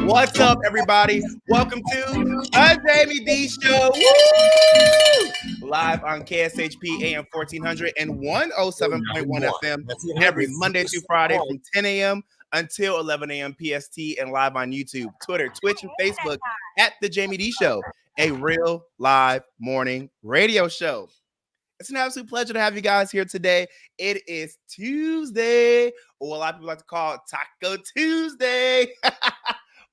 What's up, everybody? Welcome to the Jaime Dee Show. Woo! Live on KSHP AM 1400 and 107.1 FM every Monday through Friday from 10 a.m. until 11 a.m. PST, and live on YouTube, Twitter, Twitch, and Facebook at the Jaime Dee Show, a real live morning radio show. It's an absolute pleasure to have you guys here today. It is Tuesday, or what a lot of people like to call it Taco Tuesday.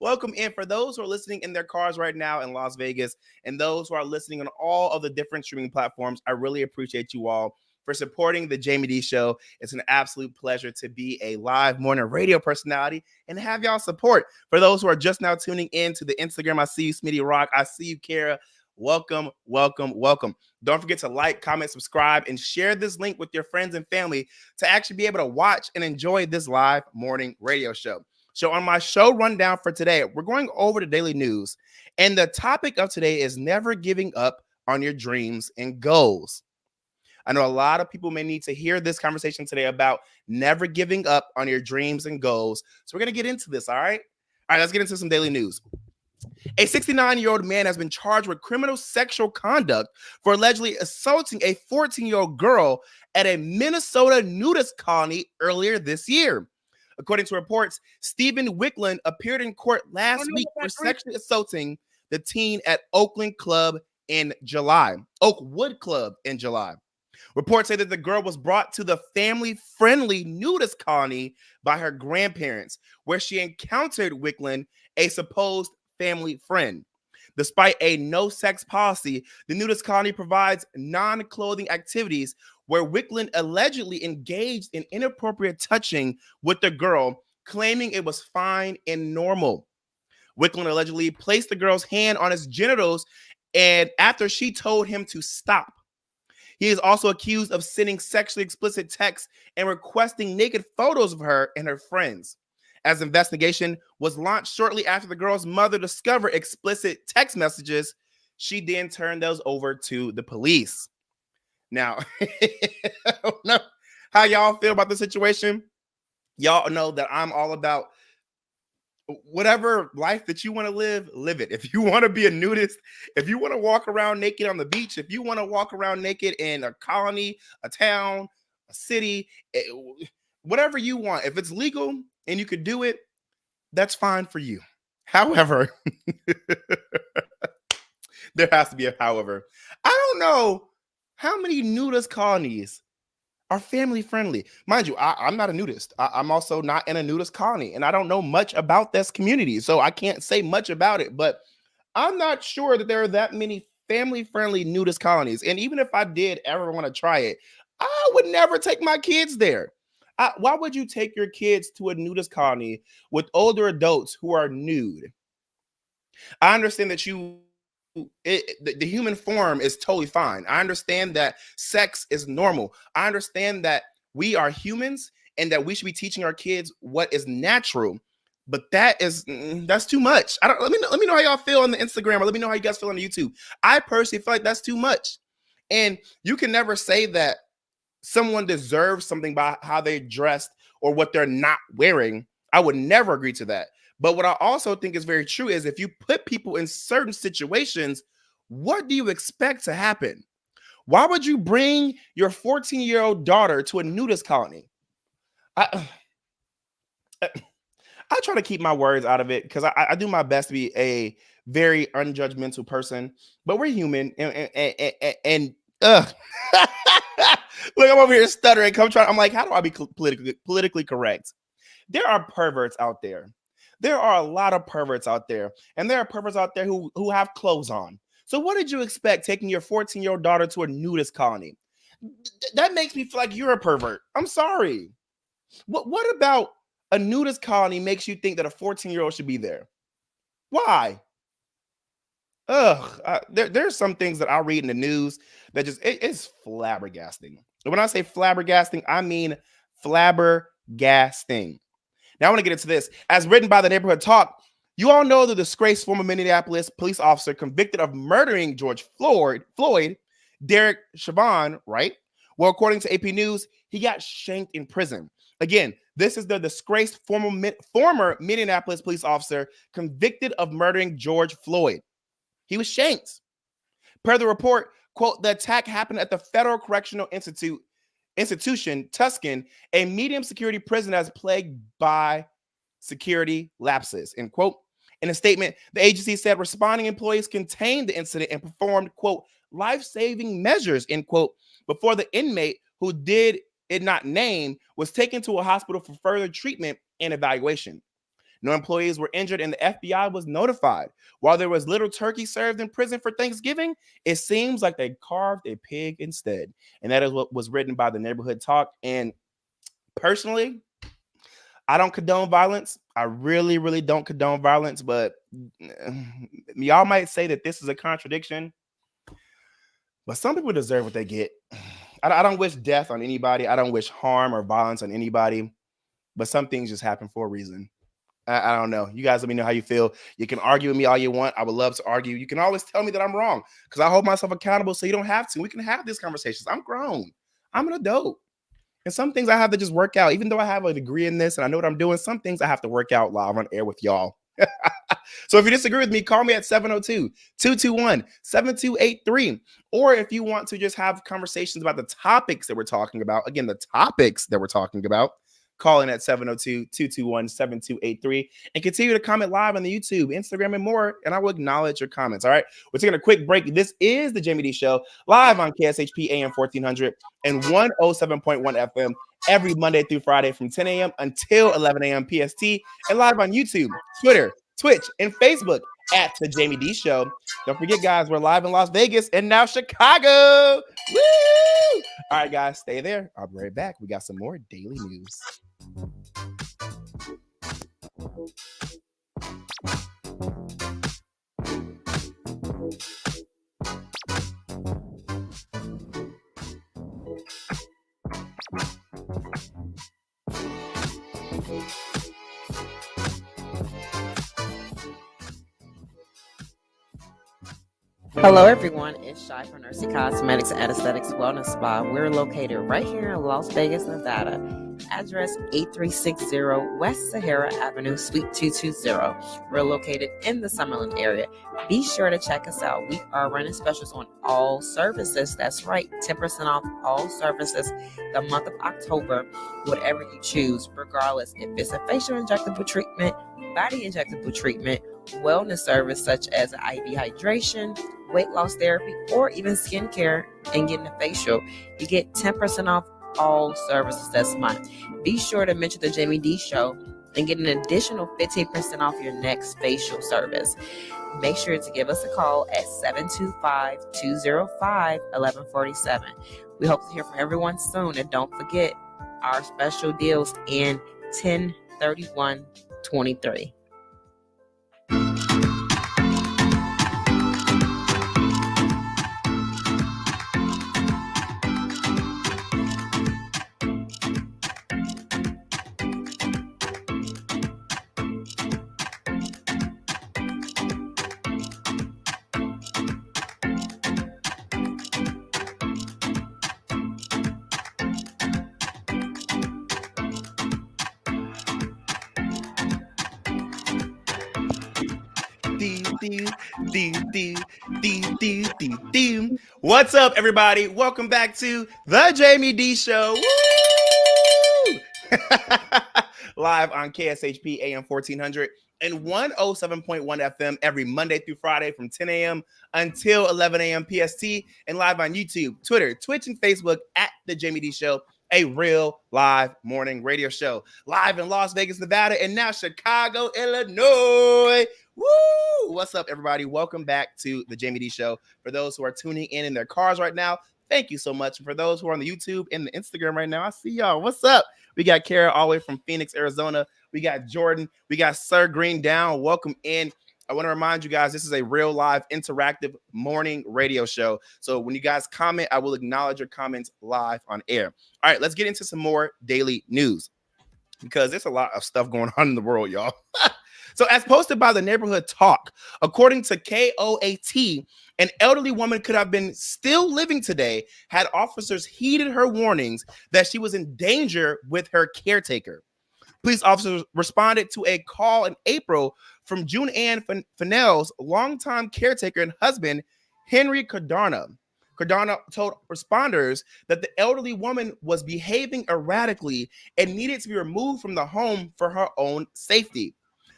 Welcome in for those who are listening in their cars right now in Las Vegas, and those who are listening on all of the different streaming platforms. I really appreciate you all for supporting the Jaime Dee Show. It's an absolute pleasure to be a live morning radio personality and have y'all support. For those who are just now tuning in to the Instagram, I see you, Smitty Rock. I see you, Kara. Welcome, welcome, welcome. Don't forget to like, comment, subscribe, and share this link with your friends and family to actually be able to watch and enjoy this live morning radio show. So on my show rundown for today, we're going over the daily news, and the topic of today is never giving up on your dreams and goals. I know a lot of people may need to hear this conversation today about never giving up on your dreams and goals. So we're going to get into this, all right? All right, let's get into some daily news. A 69-year-old man has been charged with criminal sexual conduct for allegedly assaulting a 14-year-old girl at a Minnesota nudist colony earlier this year. According to reports, Stephen Wickland appeared in court last week for sexually assaulting the teen at Oakwood Club in July. Reports say that the girl was brought to the family-friendly nudist colony by her grandparents, where she encountered Wickland, a supposed family friend. Despite a no-sex policy, the nudist colony provides non-clothing activities where Wickland allegedly engaged in inappropriate touching with the girl, claiming it was fine and normal. Wickland allegedly placed the girl's hand on his genitals, and after she told him to stop. He is also accused of sending sexually explicit texts and requesting naked photos of her and her friends. As the investigation was launched shortly after the girl's mother discovered explicit text messages, she then turned those over to the police. Now, I don't know how y'all feel about the situation. Y'all know that I'm all about whatever life that you want to live, live it. If you want to be a nudist, if you want to walk around naked on the beach, if you want to walk around naked in a colony, a town, a city, whatever you want, if it's legal and you could do it, that's fine for you. However, there has to be a however. I don't know how many nudist colonies are family friendly. Mind you, I'm not a nudist. I'm also not in a nudist colony, and I don't know much about this community, so I can't say much about it, but I'm not sure that there are that many family friendly nudist colonies. And even if I did ever want to try it, I would never take my kids there. Why would you take your kids to a nudist colony with older adults who are nude? I understand that the human form is totally fine. I understand that sex is normal. I understand that we are humans and that we should be teaching our kids what is natural. But that's too much. Let me know how y'all feel on the Instagram, or let me know how you guys feel on the YouTube. I personally feel like that's too much. And you can never say that someone deserves something by how they dressed or what they're not wearing. I would never agree to that. But what I also think is very true is if you put people in certain situations, what do you expect to happen? Why would you bring your 14-year-old daughter to a nudist colony? I try to keep my words out of it because I do my best to be a very unjudgmental person, but we're human. And look, I'm over here stuttering. I'm like, how do I be politically correct? There are perverts out there. There are a lot of perverts out there, and there are perverts out there who have clothes on. So what did you expect taking your 14-year-old daughter to a nudist colony? That makes me feel like you're a pervert. I'm sorry. What about a nudist colony makes you think that a 14-year-old should be there? Why? There's some things that I'll read in the news that just it's flabbergasting. And when I say flabbergasting, I mean flabbergasting. Now I want to get into this. As written by the Neighborhood Talk, you all know the disgraced former Minneapolis police officer convicted of murdering George Floyd, Derek Chauvin, right? Well, according to AP News, he got shanked in prison. Again, this is the disgraced former Minneapolis police officer convicted of murdering George Floyd. He was shanked. Per the report, quote, the attack happened at the Federal Correctional Institution, Tuscan, a medium security prison that is plagued by security lapses, end quote. In a statement, the agency said responding employees contained the incident and performed, quote, life-saving measures, end quote, before the inmate, who did it not name, was taken to a hospital for further treatment and evaluation. No employees were injured and the FBI was notified. While there was little turkey served in prison for Thanksgiving, it seems like they carved a pig instead. And that is what was written by the Neighborhood Talk. And personally, I don't condone violence. I really, really don't condone violence. But y'all might say that this is a contradiction. But some people deserve what they get. I don't wish death on anybody. I don't wish harm or violence on anybody. But some things just happen for a reason. I don't know. You guys let me know how you feel. You can argue with me all you want. I would love to argue. You can always tell me that I'm wrong because I hold myself accountable so you don't have to. We can have these conversations. I'm grown. I'm an adult. And some things I have to just work out. Even though I have a degree in this and I know what I'm doing, some things I have to work out live on air with y'all. So if you disagree with me, call me at 702-221-7283. Or if you want to just have conversations about the topics that we're talking about, again, the topics that we're talking about, call in at 702-221-7283 and continue to comment live on the YouTube, Instagram, and more, and I will acknowledge your comments. All right, we're taking a quick break. This is the Jaime Dee Show, live on KSHP AM 1400 and 107.1 FM every Monday through Friday from 10 a.m. until 11 a.m. PST, and live on YouTube, Twitter, Twitch, and Facebook at the Jaime Dee Show. Don't forget, guys, we're live in Las Vegas and now Chicago. Woo! All right, guys, stay there. I'll be right back. We got some more daily news. Hello everyone, it's Shy from Nursey Cosmetics and Aesthetics Wellness Spa. We're located right here in Las Vegas, Nevada. Address 8360 West Sahara Avenue, Suite 220. We're located in the Summerlin area. Be sure to check us out. We are running specials on all services. That's right, 10% off all services the month of October, whatever you choose, regardless if it's a facial injectable treatment, body injectable treatment, wellness service such as IV hydration, weight loss therapy, or even skincare and getting a facial. You get 10% off all services this month. Be sure to mention the Jaime Dee Show and get an additional 15% off your next facial service. Make sure to give us a call at 725-205-1147. We hope to hear from everyone soon, and don't forget our special deals in 10/31/23. What's up, everybody? Welcome back to the Jaime Dee Show. Woo! Live on KSHP AM 1400 and 107.1 FM every Monday through Friday from 10 a.m. until 11 a.m. PST, and live on YouTube, Twitter, Twitch, and Facebook at the Jaime Dee Show, a real live morning radio show. Live in Las Vegas, Nevada, and now Chicago, Illinois. Woo! What's up, everybody? Welcome back to the Jaime Dee Show. For those who are tuning in their cars right now, thank you so much. And for those who are on the YouTube and the Instagram right now, I see y'all. What's up? We got Kara all the way from Phoenix, Arizona. We got Jordan. We got Sir Green down. Welcome in. I want to remind you guys, this is a real live interactive morning radio show. So when you guys comment, I will acknowledge your comments live on air. All right, let's get into some more daily news because there's a lot of stuff going on in the world, y'all. So as posted by the Neighborhood Talk, according to KOAT, an elderly woman could have been still living today had officers heeded her warnings that she was in danger with her caretaker. Police officers responded to a call in April from June Ann Fennell's longtime caretaker and husband, Henry Cardona. Cardona told responders that the elderly woman was behaving erratically and needed to be removed from the home for her own safety.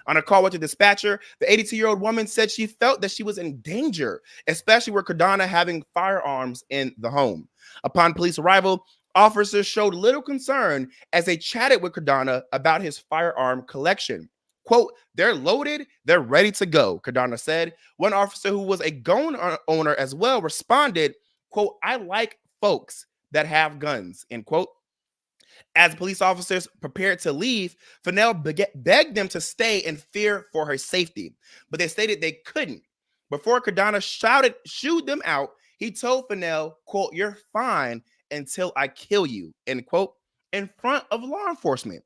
On a call with the dispatcher, the 82-year-old woman said she felt that she was in danger, especially with Cardona having firearms in the home. Upon police arrival, officers showed little concern as they chatted with Cardona about his firearm collection. Quote, "They're loaded, they're ready to go," Cardona said. One officer who was a gun owner as well responded, quote, "I like folks that have guns," end quote. As police officers prepared to leave, Fennell begged them to stay in fear for her safety, but they stated they couldn't. Before Cardona shooed them out, he told Fennell, quote, "You're fine until I kill you," end quote, in front of law enforcement.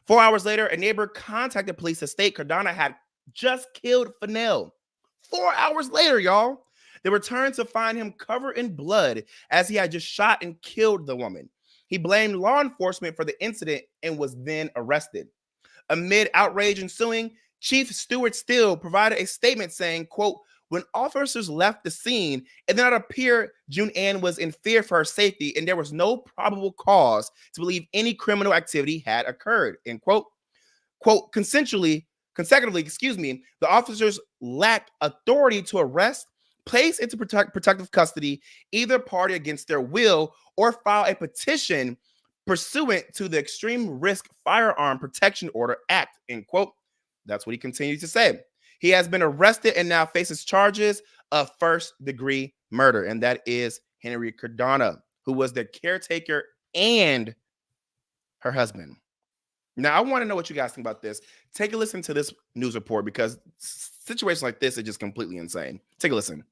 4 hours later, a neighbor contacted police to state Cardona had just killed Fennell. 4 hours later, y'all, they returned to find him covered in blood as he had just shot and killed the woman. He blamed law enforcement for the incident and was then arrested. Amid outrage ensuing, Chief Stuart Steele provided a statement saying, quote, "When officers left the scene, it did not appear June Ann was in fear for her safety, and there was no probable cause to believe any criminal activity had occurred," end quote. Quote, consecutively, the officers lacked authority to arrest, place into protective custody either party against their will, or file a petition pursuant to the Extreme Risk Firearm Protection Order Act, end quote. That's what he continues to say. He has been arrested and now faces charges of first-degree murder, and that is Henry Cardona, who was the caretaker and her husband. Now, I want to know what you guys think about this. Take a listen to this news report because situations like this are just completely insane. Take a listen.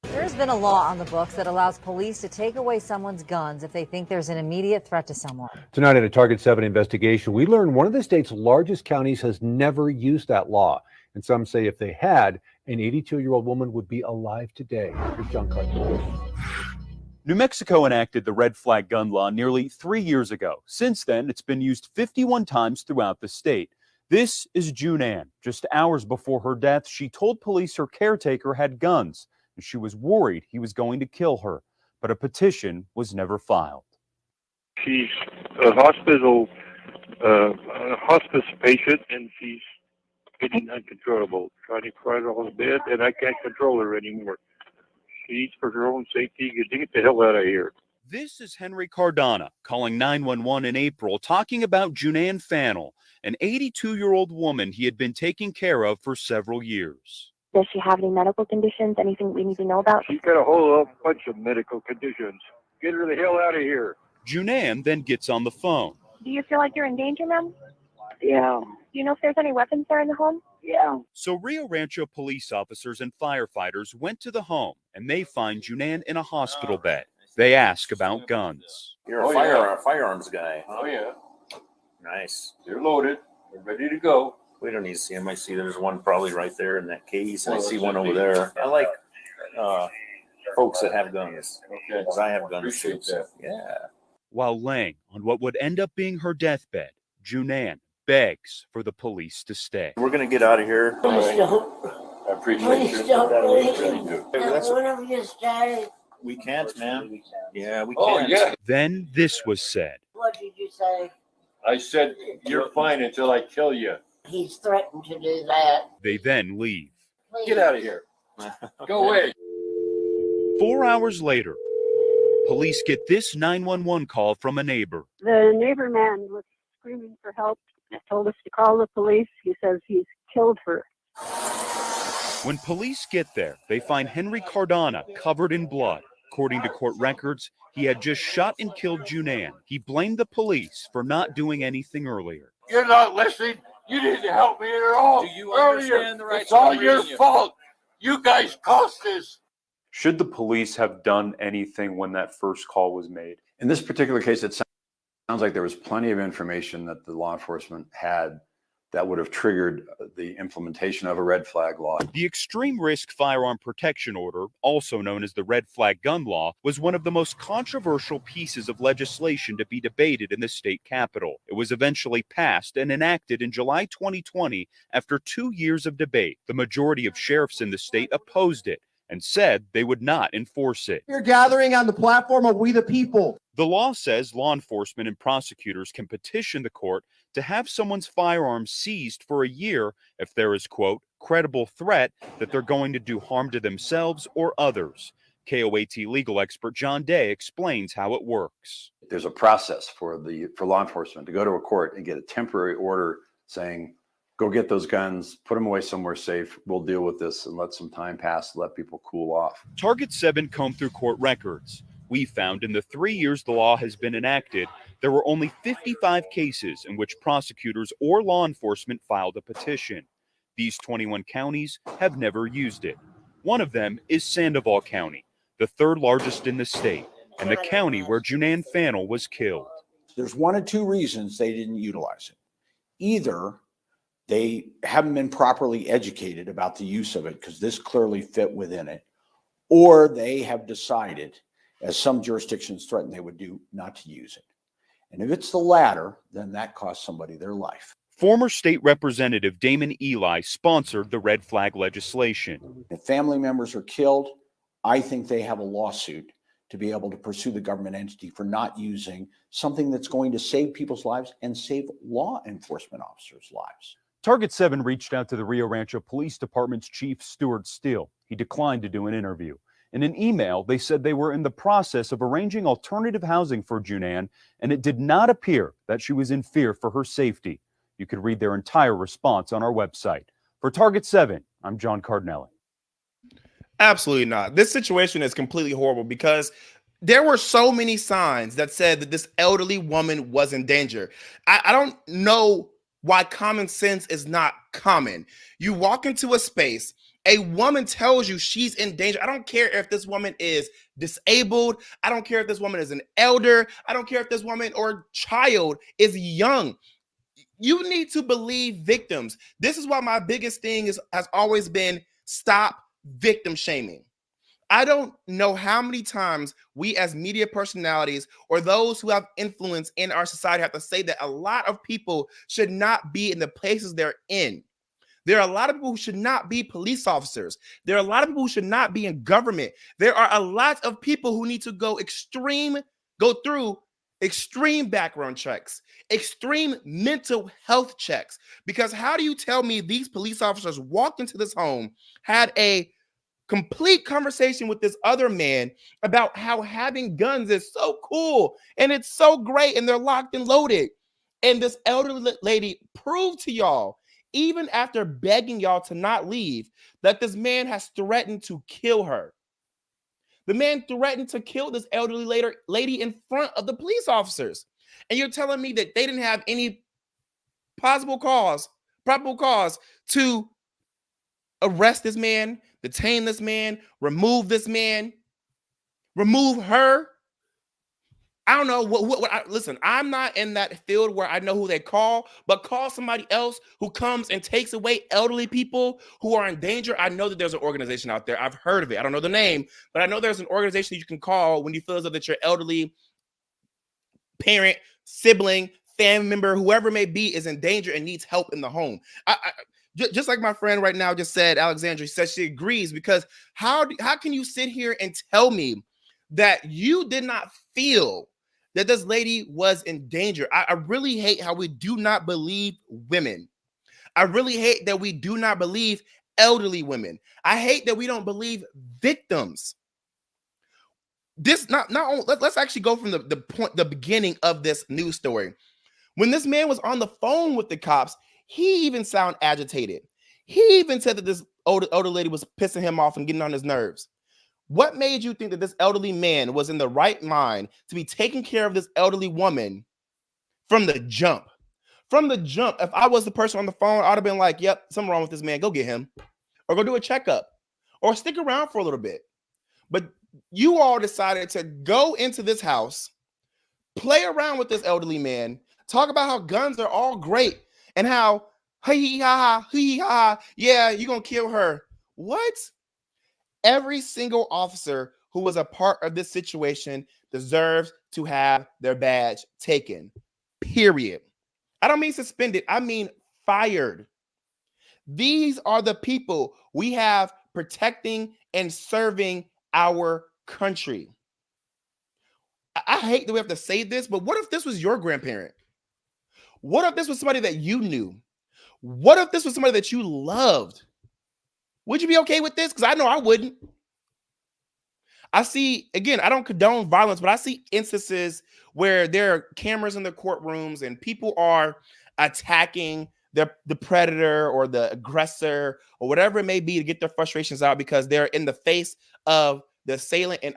There's been a law on the books that allows police to take away someone's guns if they think there's an immediate threat to someone. Tonight at a Target 7 investigation, we learned one of the state's largest counties has never used that law. And some say if they had, an 82-year-old woman would be alive today. Here's John Carter. New Mexico enacted the red flag gun law nearly 3 years ago. Since then, it's been used 51 times throughout the state. This is June Ann. Just hours before her death, she told police her caretaker had guns. She was worried he was going to kill her, but a petition was never filed. She's a hospice patient, and she's getting uncontrollable, trying to cry on the bed, and I can't control her anymore. She needs for her own safety. You get the hell out of here. This is Henry Cardona calling 911 in April, talking about June Ann Fennell, an 82-year-old woman he had been taking care of for several years. Does she have any medical conditions? Anything we need to know about? She's got a whole bunch of medical conditions. Get her the hell out of here. June Ann then gets on the phone. Do you feel like you're in danger, ma'am? Yeah. Do you know if there's any weapons there in the home? Yeah. So Rio Rancho police officers and firefighters went to the home, and they find June Ann in a hospital bed. They ask about guns. You're a firearms guy. Oh, yeah. Nice. They're loaded. They're ready to go. We don't need to see them. I see there's one probably right there in that case, and Well, I see one over there. I like folks that have guns. Okay. Because I have guns Appreciate too. that. Yeah. While laying on what would end up being her deathbed, June Ann begs for the police to stay. We're going to get out of here. Please don't. I appreciate you. Really do. Whatever you started. We can't, man. Yeah, we Oh, can't. yeah. Then this was said. What did you say? I said, you're fine until I kill you. He's threatened to do that. They then leave. Please. Get out of here. Go away. 4 hours later, police get this 911 call from a neighbor. The neighbor man was screaming for help. Told us to call the police. He says he's killed her. When police get there, they find Henry Cardona covered in blood. According to court records, he had just shot and killed June Ann. He blamed the police for not doing anything earlier. You're not listening. You didn't help me at all. Do you earlier. understand the rights It's all I'm your reading you? fault. You guys caused this. Should the police have done anything when that first call was made? In this particular case, it sounds like there was plenty of information that the law enforcement had that would have triggered the implementation of a red flag law. The Extreme Risk Firearm Protection Order, also known as the Red Flag Gun Law, was one of the most controversial pieces of legislation to be debated in the state capitol. It was eventually passed and enacted in July 2020 after 2 years of debate. The majority of sheriffs in the state opposed it and said they would not enforce it. You're gathering on the platform of We the People. The law says law enforcement and prosecutors can petition the court to have someone's firearms seized for a year if there is, quote, credible threat that they're going to do harm to themselves or others. KOAT legal expert Jaime Dee explains how it works. There's a process for law enforcement to go to a court and get a temporary order saying, go get those guns, put them away somewhere safe. We'll deal with this and let some time pass, let people cool off. Target 7 combed through court records. We found in the 3 years the law has been enacted, there were only 55 cases in which prosecutors or law enforcement filed a petition. These 21 counties have never used it. One of them is Sandoval County, the third largest in the state, and the county where Junan Fannell was killed. There's one of two reasons they didn't utilize it. Either they haven't been properly educated about the use of it because this clearly fit within it, or they have decided, as some jurisdictions threaten they would do, not to use it. And if it's the latter, then that costs somebody their life. Former state representative Damon Eli sponsored the red flag legislation. If family members are killed, I think they have a lawsuit to be able to pursue the government entity for not using something that's going to save people's lives and save law enforcement officers' lives. Target 7 reached out to the Rio Rancho Police Department's chief, Stuart Steele. He declined to do an interview. In an email, they said they were in the process of arranging alternative housing for Junan, and it did not appear that she was in fear for her safety. You could read their entire response on our website. For Target 7, I'm John Cardinelli. Absolutely not. This situation is completely horrible because there were so many signs that said that this elderly woman was in danger. I don't know why common sense is not common. You walk into a space, a woman tells you she's in danger. I don't care if this woman is disabled. I don't care if this woman is an elder. I don't care if this woman or child is young. You need to believe victims. This is why my biggest thing has always been stop victim shaming. I don't know how many times we as media personalities or those who have influence in our society have to say that a lot of people should not be in the places they're in. There are a lot of people who should not be police officers. There are a lot of people who should not be in government. There are a lot of people who need to go through extreme background checks, extreme mental health checks. Because how do you tell me these police officers walked into this home, had a complete conversation with this other man about how having guns is so cool and it's so great and they're locked and loaded. And this elderly lady proved to y'all, even after begging y'all to not leave, that this man has threatened to kill her. The man threatened to kill this elderly lady in front of the police officers. And you're telling me that they didn't have any probable cause to arrest this man, detain this man, remove this man, remove her. I don't know listen, I'm not in that field where I know who they call, but call somebody else who comes and takes away elderly people who are in danger. I know that there's an organization out there. I've heard of it. I don't know the name, but I know there's an organization you can call when you feel as though that your elderly parent, sibling, family member, whoever it may be, is in danger and needs help in the home. Just like my friend right now just said, Alexandria says she agrees, because how can you sit here and tell me that you did not feel that this lady was in danger? I really hate how we do not believe women. I really hate that we do not believe elderly women. I hate that we don't believe victims. This not only, let's actually go from the beginning of this news story. When this man was on the phone with the cops, he even sounded agitated. He even said that this older lady was pissing him off and getting on his nerves. What made you think that this elderly man was in the right mind to be taking care of this elderly woman from the jump? From the jump, if I was the person on the phone, I'd have been like, yep, something wrong with this man. Go get him. Or go do a checkup. Or stick around for a little bit. But you all decided to go into this house, play around with this elderly man, talk about how guns are all great and how, yeah, you're going to kill her. What? Every single officer who was a part of this situation deserves to have their badge taken. Period. I don't mean suspended. I mean fired. These are the people we have protecting and serving our country. I hate that we have to say this, but what if this was your grandparent? What if this was somebody that you knew? What if this was somebody that you loved? Would you be okay with this? Because I know I wouldn't. I see, again, I don't condone violence, but I see instances where there are cameras in the courtrooms and people are attacking the predator or the aggressor or whatever it may be to get their frustrations out because they're in the face of the assailant. And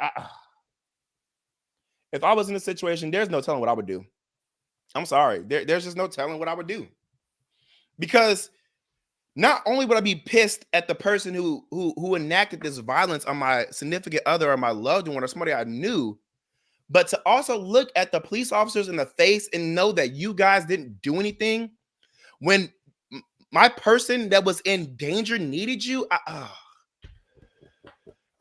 if I was in a situation, there's no telling what I would do. I'm sorry. There's just no telling what I would do. Because not only would I be pissed at the person who enacted this violence on my significant other or my loved one or somebody I knew, but to also look at the police officers in the face and know that you guys didn't do anything when my person that was in danger needed you. I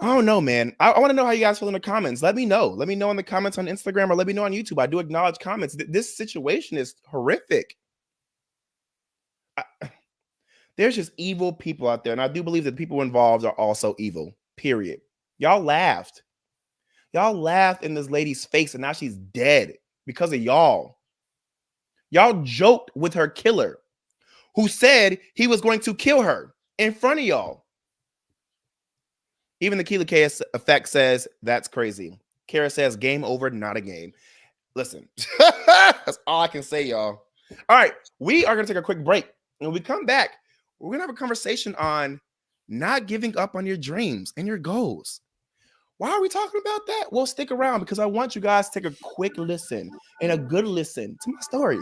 don't know, man. I want to know how you guys feel in the comments. Let me know. Let me know in the comments on Instagram or let me know on YouTube. I do acknowledge comments. This situation is horrific. There's just evil people out there. And I do believe that the people involved are also evil, period. Y'all laughed. Y'all laughed in this lady's face and now she's dead because of y'all. Y'all joked with her killer who said he was going to kill her in front of y'all. Even the Keela K effect says that's crazy. Kara says game over, not a game. Listen, that's all I can say, y'all. All right, we are going to take a quick break. When we come back, we're going to have a conversation on not giving up on your dreams and your goals. Why are we talking about that? Well, stick around because I want you guys to take a quick listen and a good listen to my story.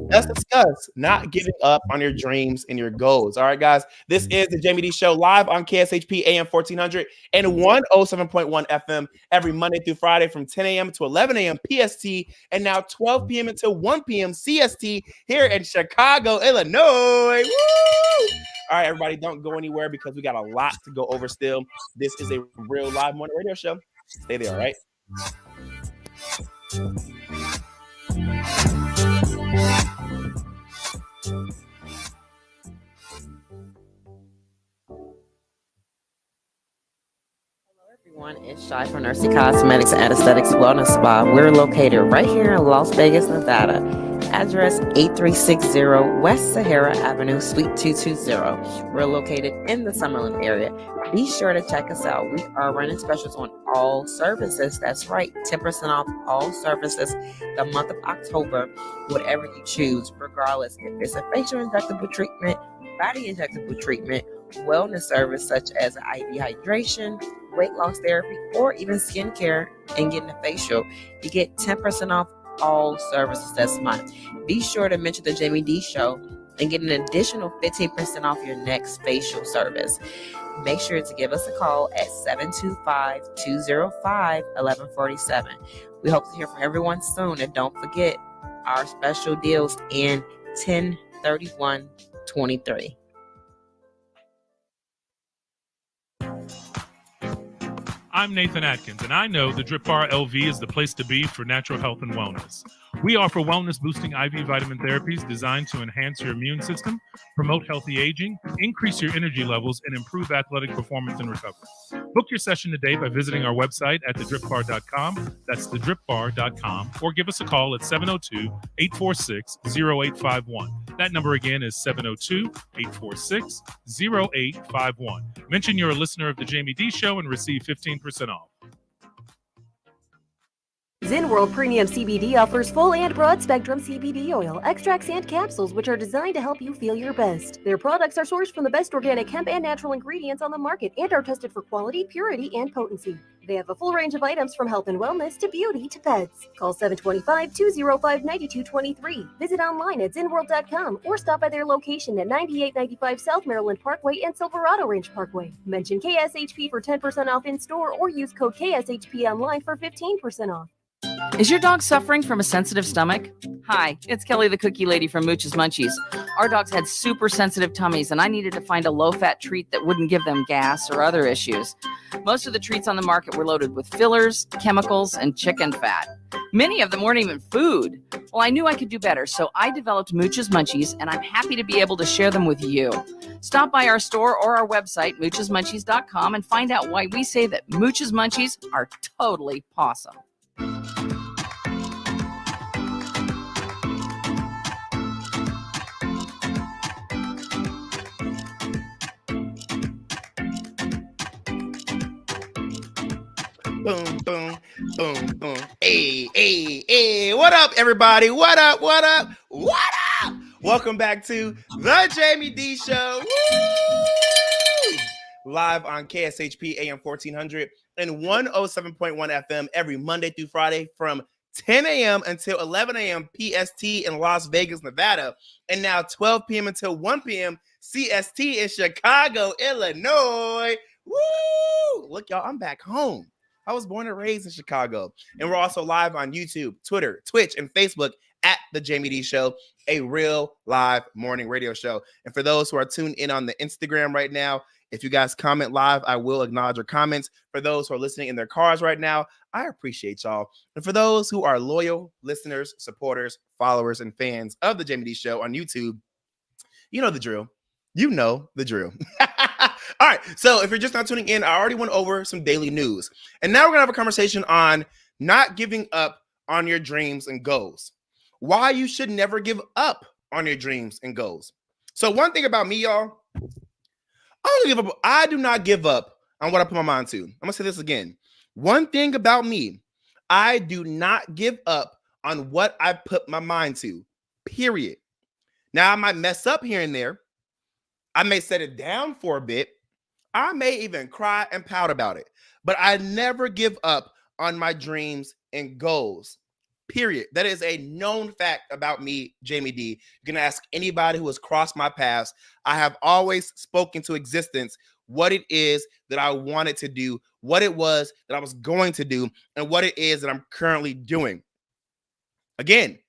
Let's discuss not giving up on your dreams and your goals. All right, guys, this is the Jaime Dee Show live on KSHP AM 1400 and 107.1 FM every Monday through Friday from 10 a.m. to 11 a.m. PST and now 12 p.m. until 1 p.m. CST here in Chicago, Illinois. Woo! All right, everybody, don't go anywhere because we got a lot to go over still. This is a real live morning radio show. Stay there, all right? It's Shy from Nursey Cosmetics and Aesthetics Wellness Spa. We're located right here in Las Vegas, Nevada. Address 8360 West Sahara Avenue, Suite 220. We're located in the Summerlin area. Be sure to check us out. We are running specials on all services. That's right, 10% off all services the month of October, whatever you choose, regardless if it's a facial injectable treatment, body injectable treatment, wellness service such as IV hydration, weight loss therapy, or even skincare and getting a facial. You get 10% off all services this month. Be sure to mention the Jaime Dee Show and get an additional 15% off your next facial service. Make sure to give us a call at 725-205-1147. We hope to hear from everyone soon, and don't forget our special deals in 10/31/23. I'm Nathan Atkins, and I know the Drip Bar LV is the place to be for natural health and wellness. We offer wellness-boosting IV vitamin therapies designed to enhance your immune system, promote healthy aging, increase your energy levels, and improve athletic performance and recovery. Book your session today by visiting our website at thedripbar.com. That's thedripbar.com, or give us a call at 702-846-0851. That number again is 702-846-0851. Mention you're a listener of the Jaime Dee Show and receive 15% off. ZinWorld Premium CBD offers full and broad-spectrum CBD oil, extracts, and capsules, which are designed to help you feel your best. Their products are sourced from the best organic hemp and natural ingredients on the market and are tested for quality, purity, and potency. They have a full range of items from health and wellness to beauty to pets. Call 725-205-9223. Visit online at zinworld.com or stop by their location at 9895 South Maryland Parkway and Silverado Range Parkway. Mention KSHP for 10% off in store or use code KSHP online for 15% off. Is your dog suffering from a sensitive stomach? Hi, it's Kelly the Cookie Lady from Mooch's Munchies. Our dogs had super sensitive tummies, and I needed to find a low-fat treat that wouldn't give them gas or other issues. Most of the treats on the market were loaded with fillers, chemicals, and chicken fat. Many of them weren't even food. Well, I knew I could do better, so I developed Mooch's Munchies, and I'm happy to be able to share them with you. Stop by our store or our website, moochesmunchies.com, and find out why we say that Mooch's Munchies are totally pawsome. Boom, boom, boom, boom. Hey, hey, hey. What up, everybody? What up? What up? What up? Welcome back to the Jaime Dee Show. Woo! Live on KSHP AM 1400 and 107.1 FM every Monday through Friday from 10 a.m. until 11 a.m. PST in Las Vegas, Nevada, and now 12 p.m. until 1 p.m. CST in Chicago, Illinois. Woo! Look, y'all, I'm back home. I was born and raised in Chicago. And we're also live on YouTube, Twitter, Twitch, and Facebook at The Jaime Dee Show, a real live morning radio show. And for those who are tuned in on the Instagram right now, if you guys comment live, I will acknowledge your comments. For those who are listening in their cars right now, I appreciate y'all. And for those who are loyal listeners, supporters, followers, and fans of The Jaime Dee Show on YouTube, you know the drill. You know the drill. All right, so if you're just not tuning in, I already went over some daily news. And now we're going to have a conversation on not giving up on your dreams and goals. Why you should never give up on your dreams and goals. So one thing about me, y'all, I do not give up on what I put my mind to. I'm going to say this again. One thing about me, I do not give up on what I put my mind to, period. Now, I might mess up here and there. I may set it down for a bit. I may even cry and pout about it, but I never give up on my dreams and goals, period. That is a known fact about me, Jaime Dee. You can ask anybody who has crossed my paths. I have always spoken to existence what it is that I wanted to do, what it was that I was going to do, and what it is that I'm currently doing. Again,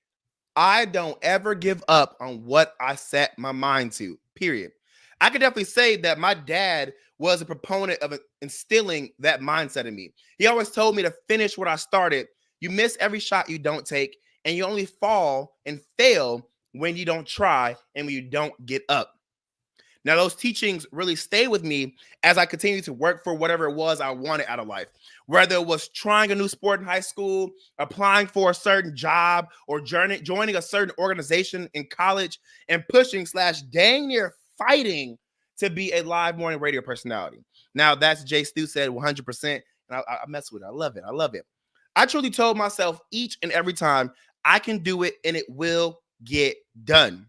I don't ever give up on what I set my mind to, period. I could definitely say that my dad was a proponent of instilling that mindset in me. He always told me to finish what I started. You miss every shot you don't take, and you only fall and fail when you don't try and when you don't get up. Now, those teachings really stay with me as I continue to work for whatever it was I wanted out of life, whether it was trying a new sport in high school, applying for a certain job, or joining a certain organization in college, and pushing / dang near fighting to be a live morning radio personality. Now, that's Jay Stu said 100%, and I mess with it. I love it. I love it. I truly told myself each and every time I can do it and it will get done.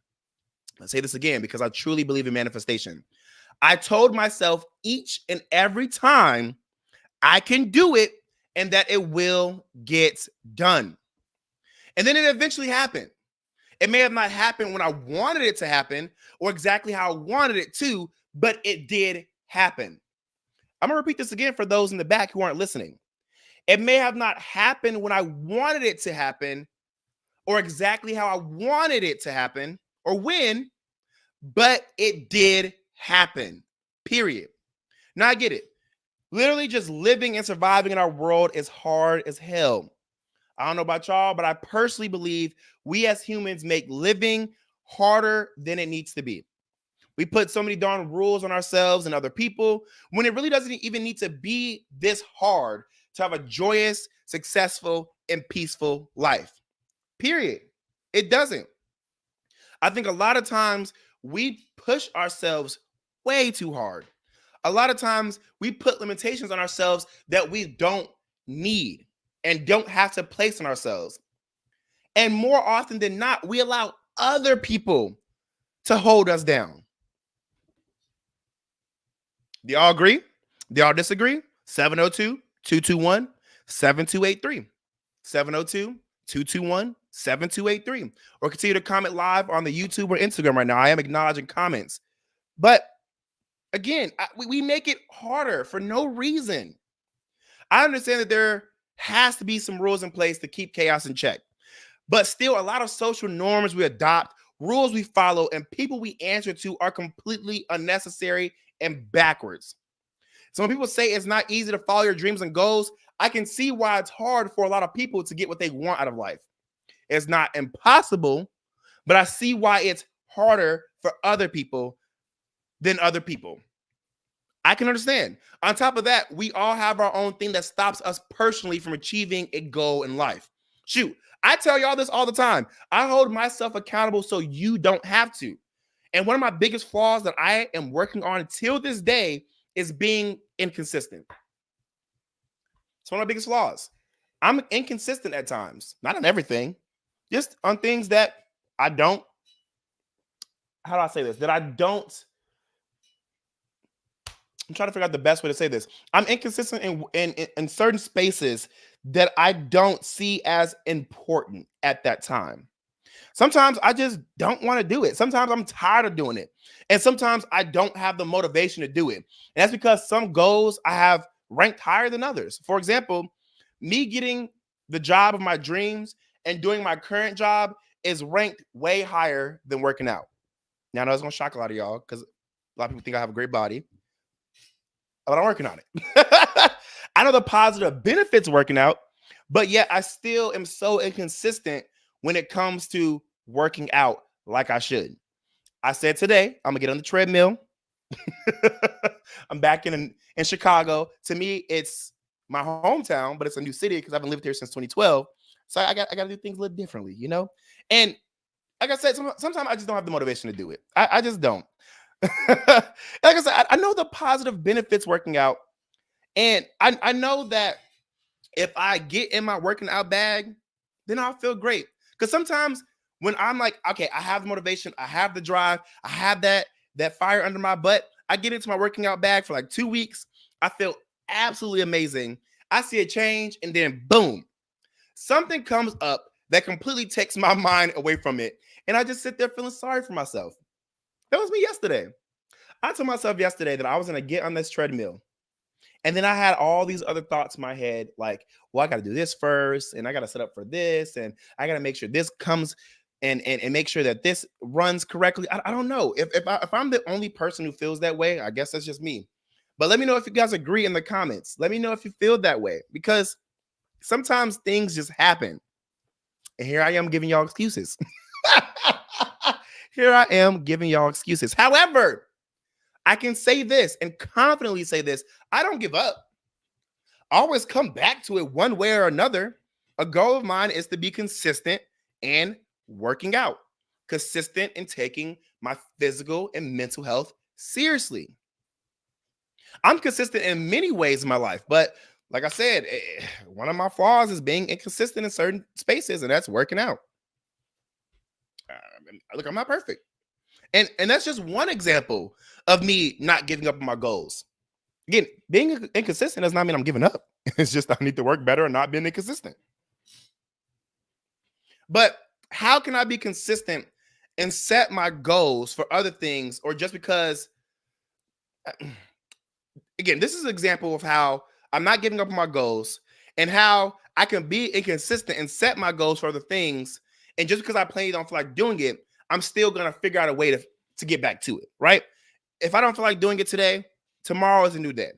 I'll say this again because I truly believe in manifestation. I told myself each and every time I can do it and that it will get done. And then it eventually happened. It may have not happened when I wanted it to happen or exactly how I wanted it to, but it did happen. I'm going to repeat this again for those in the back who aren't listening. It may have not happened when I wanted it to happen or exactly how I wanted it to happen or when, but it did happen, period. Now I get it. Literally just living and surviving in our world is hard as hell. I don't know about y'all, but I personally believe we as humans make living harder than it needs to be. We put so many darn rules on ourselves and other people when it really doesn't even need to be this hard to have a joyous, successful, and peaceful life. Period. It doesn't. I think a lot of times we push ourselves way too hard. A lot of times we put limitations on ourselves that we don't need. and don't have to place on ourselves. And more often than not, we allow other people to hold us down. Do y'all agree? Do y'all disagree? 702-221-7283. 702-221-7283. Or continue to comment live on the YouTube or Instagram right now. I am acknowledging comments. But again, we make it harder for no reason. I understand that there has to be some rules in place to keep chaos in check. But still, a lot of social norms we adopt, rules we follow, and people we answer to are completely unnecessary and backwards. So when people say it's not easy to follow your dreams and goals, I can see why it's hard for a lot of people to get what they want out of life. It's not impossible, but I see why it's harder for other people than other people. I can understand. On top of that, we all have our own thing that stops us personally from achieving a goal in life. Shoot, I tell y'all this all the time. I hold myself accountable so you don't have to. And one of my biggest flaws that I am working on until this day is being inconsistent. It's one of my biggest flaws. I'm inconsistent at times, not on everything, just on things that I don't, how do I say this? That I don't, I'm trying to figure out the best way to say this. I'm inconsistent in certain spaces that I don't see as important at that time. Sometimes I just don't want to do it. Sometimes I'm tired of doing it. And sometimes I don't have the motivation to do it. And that's because some goals I have ranked higher than others. For example, me getting the job of my dreams and doing my current job is ranked way higher than working out. Now, I know it's going to shock a lot of y'all because a lot of people think I have a great body, but I'm working on it. I know the positive benefits of working out, but yet I still am so inconsistent when it comes to working out like I should. I said today, I'm gonna get on the treadmill. I'm back in Chicago. To me, it's my hometown, but it's a new city because I haven't lived here since 2012. So I got to do things a little differently, you know? And like I said, sometimes I just don't have the motivation to do it. I just don't. Like I said, I know the positive benefits working out. And I know that if I get in my working out bag, then I'll feel great. Because sometimes when I'm like, okay, I have the motivation, I have the drive, I have that fire under my butt, I get into my working out bag for like 2 weeks, I feel absolutely amazing. I see a change, and then boom, something comes up that completely takes my mind away from it. And I just sit there feeling sorry for myself. That was me yesterday. I told myself yesterday that I was going to get on this treadmill. And then I had all these other thoughts in my head, like, well, I got to do this first, and I got to set up for this, and I got to make sure this comes and make sure that this runs correctly. I don't know. If I'm the only person who feels that way, I guess that's just me. But let me know if you guys agree in the comments. Let me know if you feel that way, because sometimes things just happen. And here I am giving y'all excuses. Here I am giving y'all excuses. However, I can say this and confidently say this. I don't give up. I always come back to it one way or another. A goal of mine is to be consistent in working out, consistent in taking my physical and mental health seriously. I'm consistent in many ways in my life, but like I said, one of my flaws is being inconsistent in certain spaces, and that's working out. Look, I'm not perfect. And that's just one example of me not giving up on my goals. Again, being inconsistent does not mean I'm giving up. It's just I need to work better and not being inconsistent. But how can I be consistent and set my goals for other things, or just because, again, this is an example of how I'm not giving up on my goals and how I can be inconsistent and set my goals for other things. And just because I plainly don't feel like doing it, I'm still going to figure out a way to get back to it, right? If I don't feel like doing it today, tomorrow is a new day.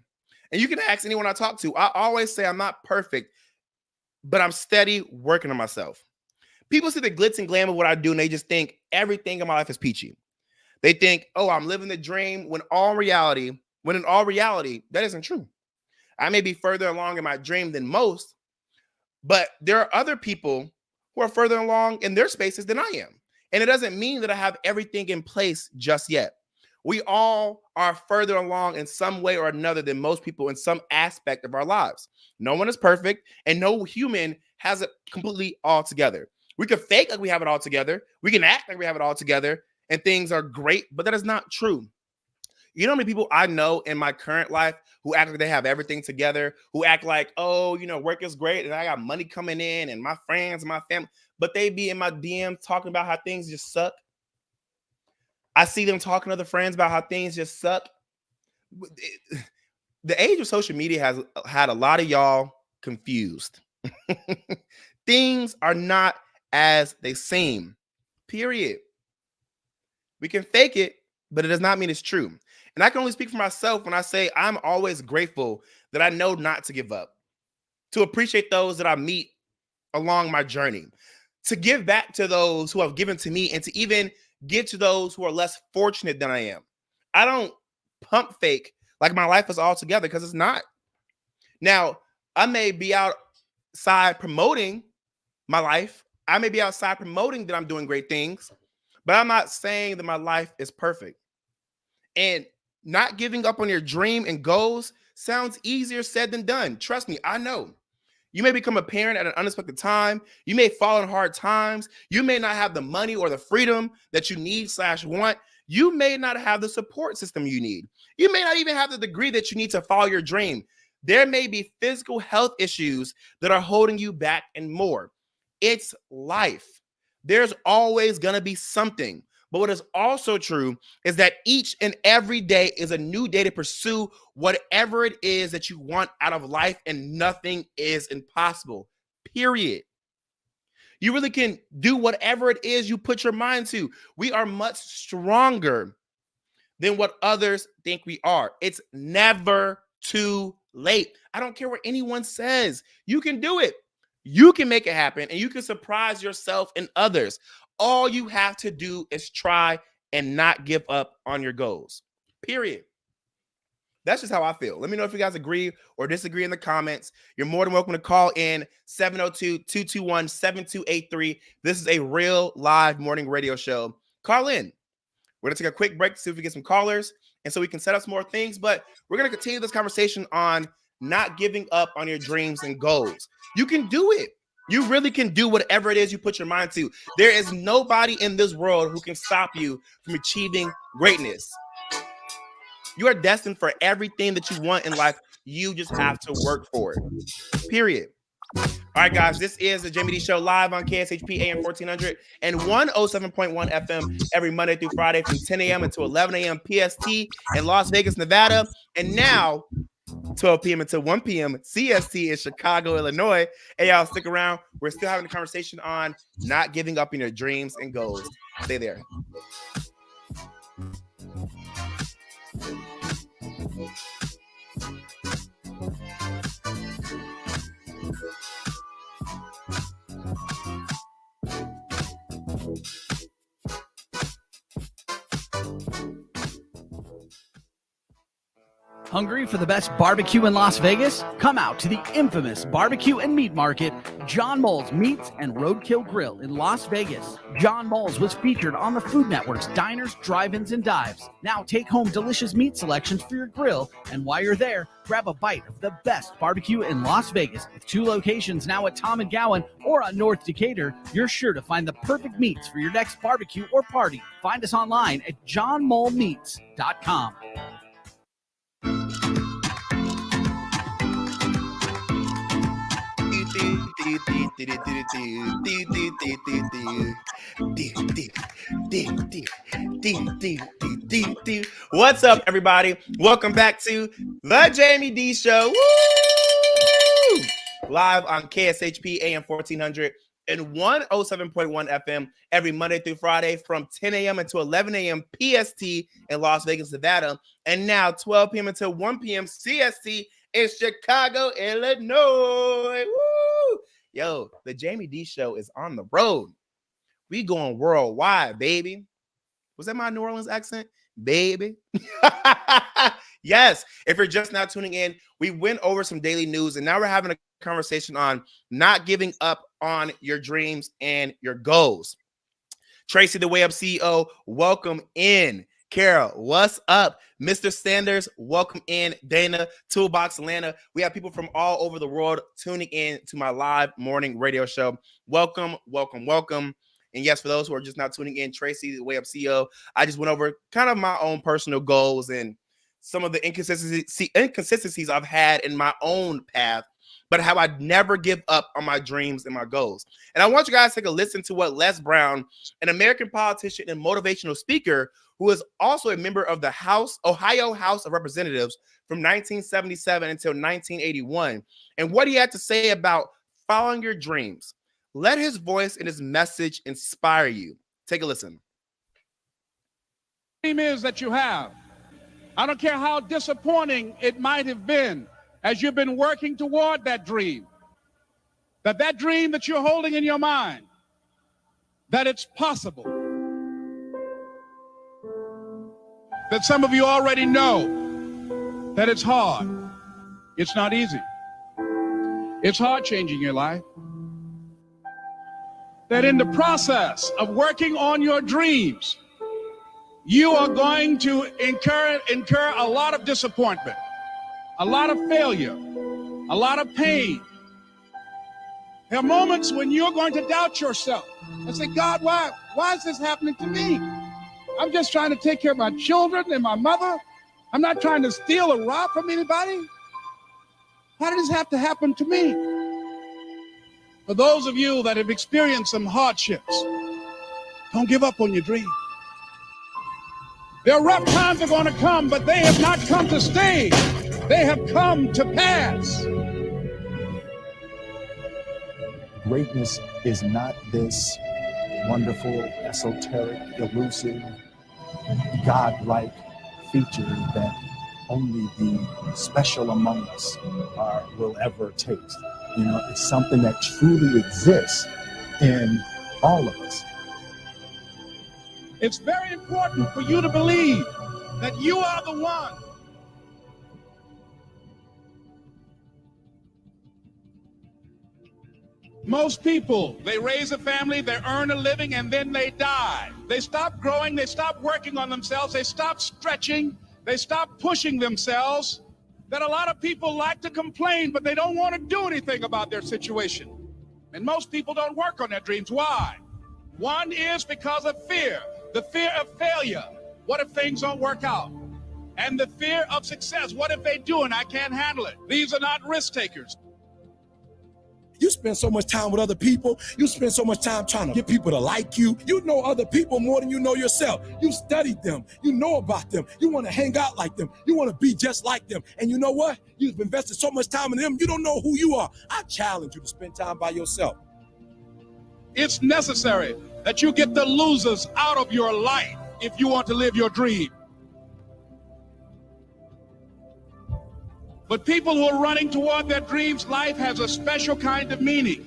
And you can ask anyone I talk to. I always say I'm not perfect, but I'm steady working on myself. People see the glitz and glam of what I do, and they just think everything in my life is peachy. They think, oh, I'm living the dream, when in all reality, that isn't true. I may be further along in my dream than most, but there are other people who are further along in their spaces than I am. And it doesn't mean that I have everything in place just yet. We all are further along in some way or another than most people in some aspect of our lives. No one is perfect, and no human has it completely all together. We can fake like we have it all together. We can act like we have it all together, and things are great, but that is not true. You know how many people I know in my current life who act like they have everything together, who act like, oh, work is great and I got money coming in and my friends and my family, but they be in my DMs talking about how things just suck. I see them talking to other friends about how things just suck. The age of social media has had a lot of y'all confused. Things are not as they seem, period. We can fake it, but it does not mean it's true. And I can only speak for myself when I say I'm always grateful that I know not to give up, to appreciate those that I meet along my journey, to give back to those who have given to me, and to even give to those who are less fortunate than I am. I don't pump fake like my life is all together, because it's not. Now, I may be outside promoting my life. I may be outside promoting that I'm doing great things, but I'm not saying that my life is perfect. And not giving up on your dream and goals sounds easier said than done. Trust me, I know. You may become a parent at an unexpected time. You may fall in hard times. You may not have the money or the freedom that you need/want. You may not have the support system you need. You may not even have the degree that you need to follow your dream. There may be physical health issues that are holding you back and more. It's life. There's always going to be something. But what is also true is that each and every day is a new day to pursue whatever it is that you want out of life, and nothing is impossible, period. You really can do whatever it is you put your mind to. We are much stronger than what others think we are. It's never too late. I don't care what anyone says. You can do it. You can make it happen, and you can surprise yourself and others. All you have to do is try and not give up on your goals, period. That's just how I feel. Let me know if you guys agree or disagree in the comments. You're more than welcome to call in 702-221-7283. This is a real live morning radio show. Call in. We're going to take a quick break to see if we get some callers, and so we can set up some more things. But we're going to continue this conversation on not giving up on your dreams and goals. You can do it. You really can do whatever it is you put your mind to. There is nobody in this world who can stop you from achieving greatness. You are destined for everything that you want in life. You just have to work for it, period. All right, guys, this is the Jaime Dee Show live on KSHP AM 1400 and 107.1 FM every Monday through Friday from 10 a.m. until 11 a.m. PST in Las Vegas, Nevada. And now 12 p.m. until 1 p.m. CST in Chicago, Illinois. Hey, y'all, stick around. We're still having a conversation on not giving up on your dreams and goals. Stay there. Hungry for the best barbecue in Las Vegas? Come out to the infamous barbecue and meat market, John Mole's Meats and Roadkill Grill in Las Vegas. John Mole's was featured on the Food Network's Diners, Drive-Ins, and Dives. Now take home delicious meat selections for your grill, and while you're there, grab a bite of the best barbecue in Las Vegas. With 2 locations now at Tom and Gowan or on North Decatur, you're sure to find the perfect meats for your next barbecue or party. Find us online at johnmolemeats.com. What's up, everybody? Welcome back to the Jaime Dee Show. Woo! Live on KSHP AM 1400 and 107.1 FM every Monday through Friday from 10 a.m. until 11 a.m. PST in Las Vegas, Nevada. And now 12 p.m. until 1 p.m. CST in Chicago, Illinois. Woo! Yo, the Jaime Dee Show is on the road. We going worldwide, baby. Was that my New Orleans accent? Baby. Yes. If you're just now tuning in, we went over some daily news, and now we're having a conversation on not giving up on your dreams and your goals. Tracy, the Way Up CEO, welcome in. Carol, what's up? Mr. Sanders, welcome in. Dana, Toolbox Atlanta. We have people from all over the world tuning in to my live morning radio show. Welcome, welcome, welcome. And yes, for those who are just not tuning in, Tracy, the Way Up CEO, I just went over kind of my own personal goals and some of the inconsistencies I've had in my own path, but how I never give up on my dreams and my goals. And I want you guys to take a listen to what Les Brown, an American politician and motivational speaker, who is also a member of the Ohio House of Representatives from 1977 until 1981, and what he had to say about following your dreams. Let his voice and his message inspire you. Take a listen. Dream is that you have. I don't care how disappointing it might have been as you've been working toward that dream, that dream that you're holding in your mind, that it's possible. That some of you already know that it's hard. It's not easy. It's hard changing your life. That in the process of working on your dreams, you are going to incur a lot of disappointment, a lot of failure, a lot of pain. There are moments when you're going to doubt yourself and say, God, why is this happening to me? I'm just trying to take care of my children and my mother. I'm not trying to steal or rob from anybody. Why did this have to happen to me? For those of you that have experienced some hardships, don't give up on your dream. There are rough times are going to come, but they have not come to stay. They have come to pass. Greatness is not this wonderful, esoteric, elusive, God-like feature that only the special among us will ever taste. You know, it's something that truly exists in all of us. It's very important for you to believe that you are the one. Most people, they raise a family, they earn a living, and then they die. They stop growing, they stop working on themselves, they stop stretching, they stop pushing themselves. That a lot of people like to complain, but they don't want to do anything about their situation. And most people don't work on their dreams. Why? One is because of fear. The fear of failure. What if things don't work out? And the fear of success. What if they do and I can't handle it? These are not risk takers. You spend so much time with other people. You spend so much time trying to get people to like you. You know other people more than you know yourself. You studied them. You know about them. You want to hang out like them. You want to be just like them. And you know what? You've invested so much time in them, you don't know who you are. I challenge you to spend time by yourself. It's necessary that you get the losers out of your life if you want to live your dream. But people who are running toward their dreams, life has a special kind of meaning.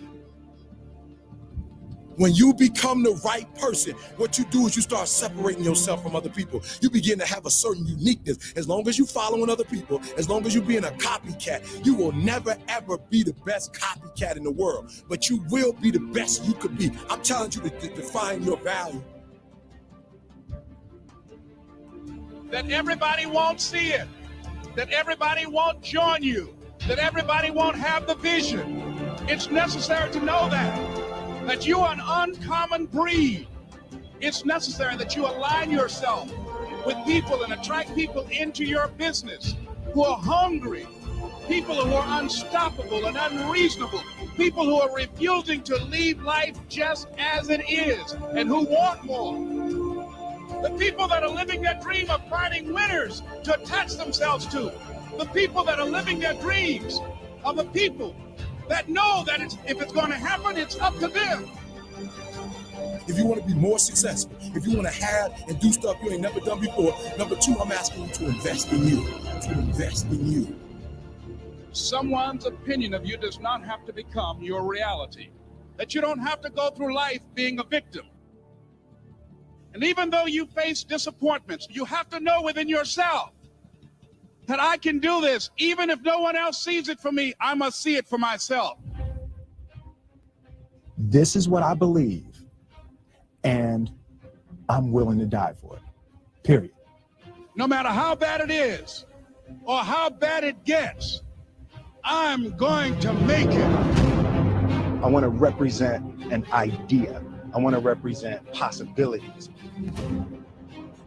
When you become the right person, what you do is you start separating yourself from other people. You begin to have a certain uniqueness. As long as you're following other people, as long as you're being a copycat, you will never, ever be the best copycat in the world. But you will be the best you could be. I'm challenging you to define your value. That everybody won't see it. That everybody won't join you. That everybody won't have the vision. It's necessary to know that you are an uncommon breed. It's necessary that you align yourself with people and attract people into your business who are hungry, people who are unstoppable and unreasonable, people who are refusing to leave life just as it is and who want more. The people that are living their dream of finding winners to attach themselves to. The people that are living their dreams are the people that know that if it's going to happen, it's up to them. If you want to be more successful, if you want to have and do stuff you ain't never done before, number two, I'm asking you to invest in you. To invest in you. Someone's opinion of you does not have to become your reality. That you don't have to go through life being a victim. And even though you face disappointments, you have to know within yourself that I can do this. Even if no one else sees it for me, I must see it for myself. This is what I believe, and I'm willing to die for it, period. no matter how bad it is or how bad it gets, I'm going to make it. I want to represent an idea. I want to represent possibilities.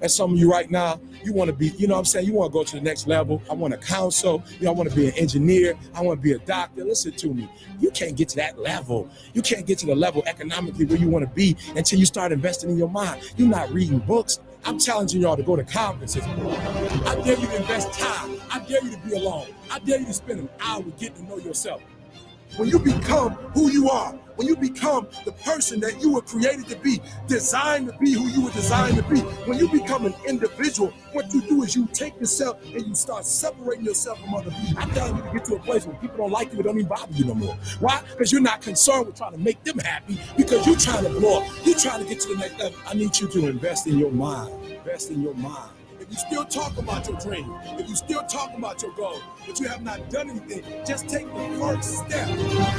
And some of you right now, you want to be, you know what I'm saying? You want to go to the next level. I want to counsel. You know, I want to be an engineer. I want to be a doctor. Listen to me. You can't get to that level. You can't get to the level economically where you want to be until you start investing in your mind. You're not reading books. I'm challenging y'all to go to conferences. I dare you to invest time. I dare you to be alone. I dare you to spend an hour getting to know yourself. When you become who you are, when you become the person that you were created to be, designed to be who you were designed to be, when you become an individual, what you do is you take yourself and you start separating yourself from other people. I'm telling you to get to a place where people don't like you, it don't even bother you no more. Why? Because you're not concerned with trying to make them happy, because you're trying to blow up. You're trying to get to the next level. I need you to invest in your mind. Invest in your mind. If you still talk about your dream, if you still talk about your goal, but you have not done anything, just take the first step.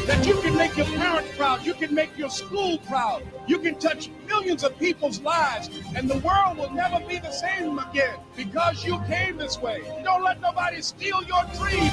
That you can make your parents proud, you can make your school proud, you can touch millions of people's lives, and the world will never be the same again because you came this way. Don't let nobody steal your dream.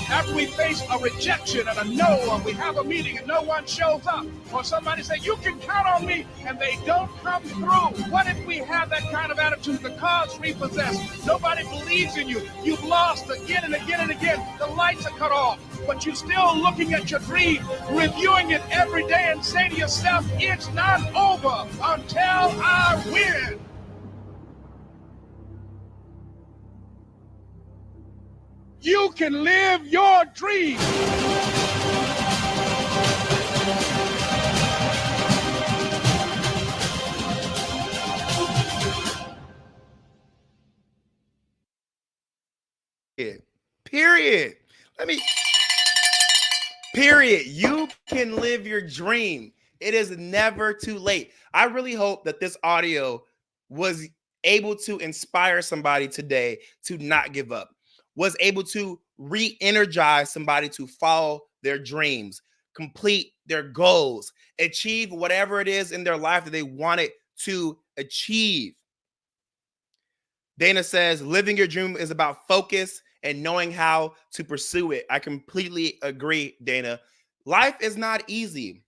After we face a rejection and a no, or we have a meeting and no one shows up, or somebody say, you can count on me, and they don't come through. What if we have that kind of attitude? The car's repossessed. Nobody believes in you. You've lost again and again and again. The lights are cut off, but you're still looking at your dream, reviewing it every day and say to yourself, it's not over until I win. You can live your dream. Period. Period. You can live your dream. It is never too late. I really hope that this audio was able to inspire somebody today to not give up, was able to re-energize somebody to follow their dreams, complete their goals, achieve whatever it is in their life that they wanted to achieve. Dana says, living your dream is about focus and knowing how to pursue it. I completely agree, Dana. Life is not easy,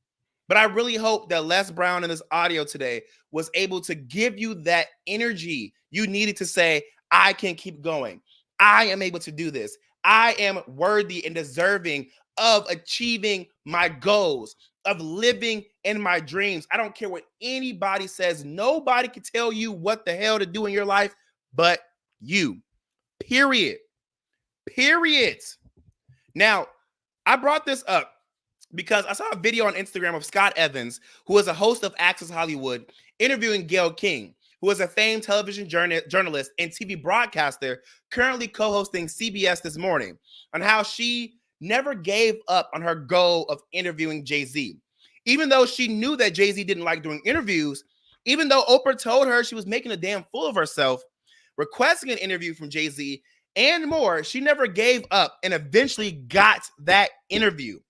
but I really hope that Les Brown in this audio today was able to give you that energy you needed to say, I can keep going. I am able to do this. I am worthy and deserving of achieving my goals, of living in my dreams. I don't care what anybody says. Nobody can tell you what the hell to do in your life but you. Period. Period. Now, I brought this up because I saw a video on Instagram of Scott Evans, who is a host of Access Hollywood, interviewing Gayle King, who is a famed television journalist and TV broadcaster currently co-hosting CBS This Morning, on how she never gave up on her goal of interviewing Jay-Z. Even though she knew that Jay-Z didn't like doing interviews, even though Oprah told her she was making a damn fool of herself, requesting an interview from Jay-Z and more, she never gave up and eventually got that interview.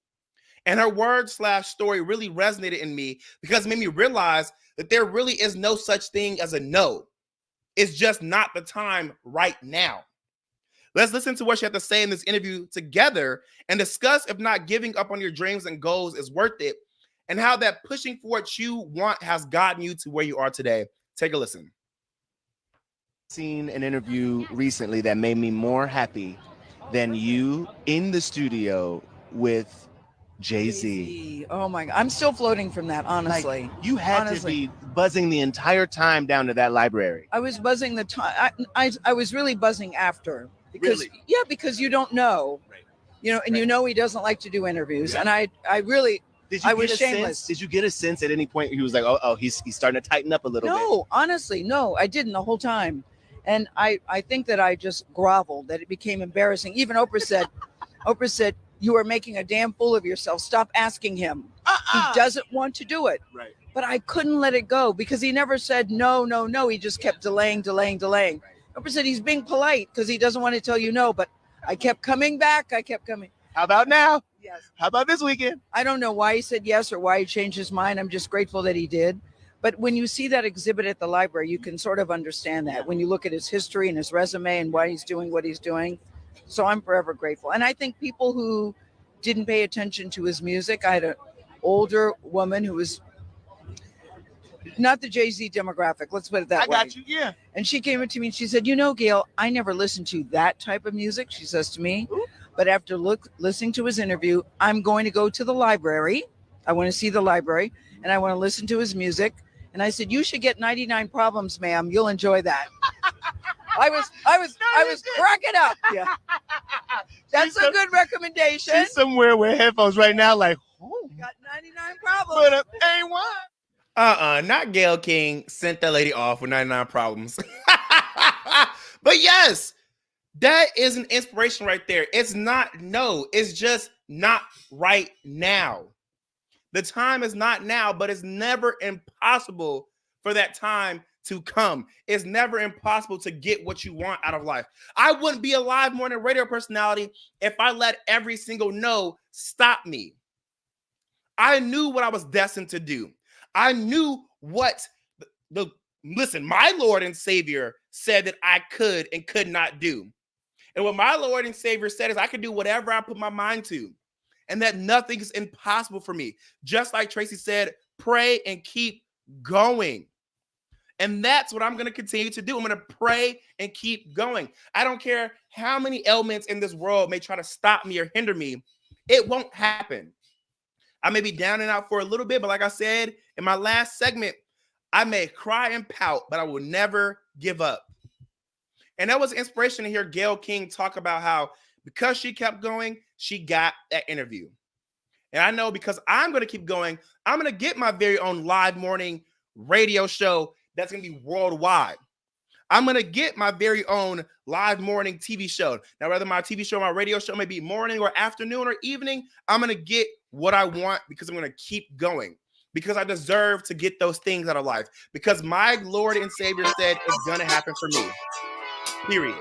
And her word/story really resonated in me because it made me realize that there really is no such thing as a no. It's just not the time right now. Let's listen to what she had to say in this interview together and discuss if not giving up on your dreams and goals is worth it, and how that pushing for what you want has gotten you to where you are today. Take a listen. Seen an interview recently that made me more happy than you in the studio with Jay-Z. Oh my God, I'm still floating from that, honestly. Like, you had to be buzzing the entire time down to that library. I was buzzing the time. I was really buzzing after because because you don't know, you know, and you know he doesn't like to do interviews, and I really. I was shameless. Did you get a sense at any point he was like, oh, he's starting to tighten up a little bit? No, honestly, no, I didn't the whole time. And I think that I just groveled, that it became embarrassing. Even Oprah said, you are making a damn fool of yourself. Stop asking him. He doesn't want to do it. Right. But I couldn't let it go because he never said no, no, no. He just kept delaying. Right. Oprah said he's being polite because he doesn't want to tell you no. But I kept coming back. How about now? Yes. How about this weekend? I don't know why he said yes or why he changed his mind. I'm just grateful that he did. But when you see that exhibit at the library, you can sort of understand that when you look at his history and his resume and why he's doing what he's doing. So I'm forever grateful. And I think people who didn't pay attention to his music, I had an older woman who was not the Jay-Z demographic, let's put it that way. I got you, yeah. And she came up to me and she said, you know, Gail, I never listened to that type of music, she says to me. But after listening to his interview, I'm going to go to the library. I want to see the library and I want to listen to his music. And I said, you should get 99 Problems, ma'am. You'll enjoy that. I was cracking up. Yeah. That's a good recommendation. She's somewhere with headphones right now, like, oh, got 99 Problems. But A1. Not Gail King sent that lady off with 99 Problems. But yes, that is an inspiration right there. It's just not right now. The time is not now, but it's never impossible for that time to come. It's never impossible to get what you want out of life. I wouldn't be a live morning radio personality if I let every single no stop me. I knew what I was destined to do. I knew what listen, my Lord and Savior said that I could and could not do. And what my Lord and Savior said is I could do whatever I put my mind to, and that nothing is impossible for me. Just like Tracy said, pray and keep going. And that's what I'm going to continue to do. I'm going to pray and keep going. I don't care how many elements in this world may try to stop me or hinder me. It won't happen. I may be down and out for a little bit, but like I said in my last segment, I may cry and pout, but I will never give up. And that was inspiration to hear Gail King talk about how because she kept going, she got that interview. And I know because I'm going to keep going, I'm going to get my very own live morning radio show that's going to be worldwide. I'm going to get my very own live morning TV show. Now, whether my TV show, my radio show may be morning or afternoon or evening, I'm going to get what I want because I'm going to keep going. Because I deserve to get those things out of life. Because my Lord and Savior said it's going to happen for me. Period.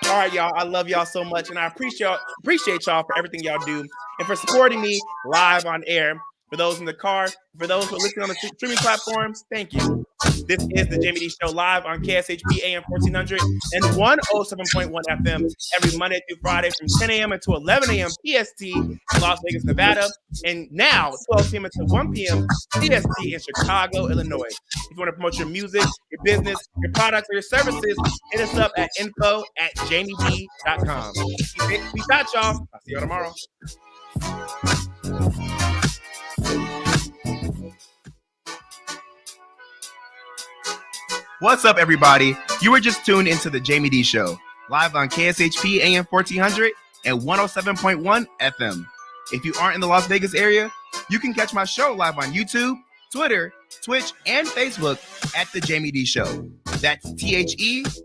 All right, y'all. I love y'all so much. And I appreciate y'all for everything y'all do and for supporting me live on air. For those in the car, for those who are listening on the streaming platforms, thank you. This is the Jaime Dee Show live on KSHP AM 1400 and 107.1 FM every Monday through Friday from 10 a.m. until 11 a.m. PST in Las Vegas, Nevada, and now 12 p.m. until 1 p.m. PST in Chicago, Illinois. If you want to promote your music, your business, your products, or your services, hit us up at info@jaimedee.com. Peace out, y'all. I'll see y'all tomorrow. What's up, everybody? You were just tuned into the Jaime Dee Show, live on KSHP AM 1400 and 107.1 FM. If you aren't in the Las Vegas area, you can catch my show live on YouTube, Twitter, Twitch, and Facebook at the Jaime Dee Show. That's TheJaimeDeeshow.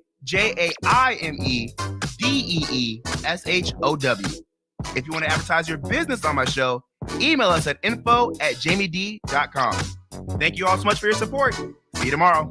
If you want to advertise your business on my show, email us at info@jaimedee.com. Thank you all so much for your support. See you tomorrow.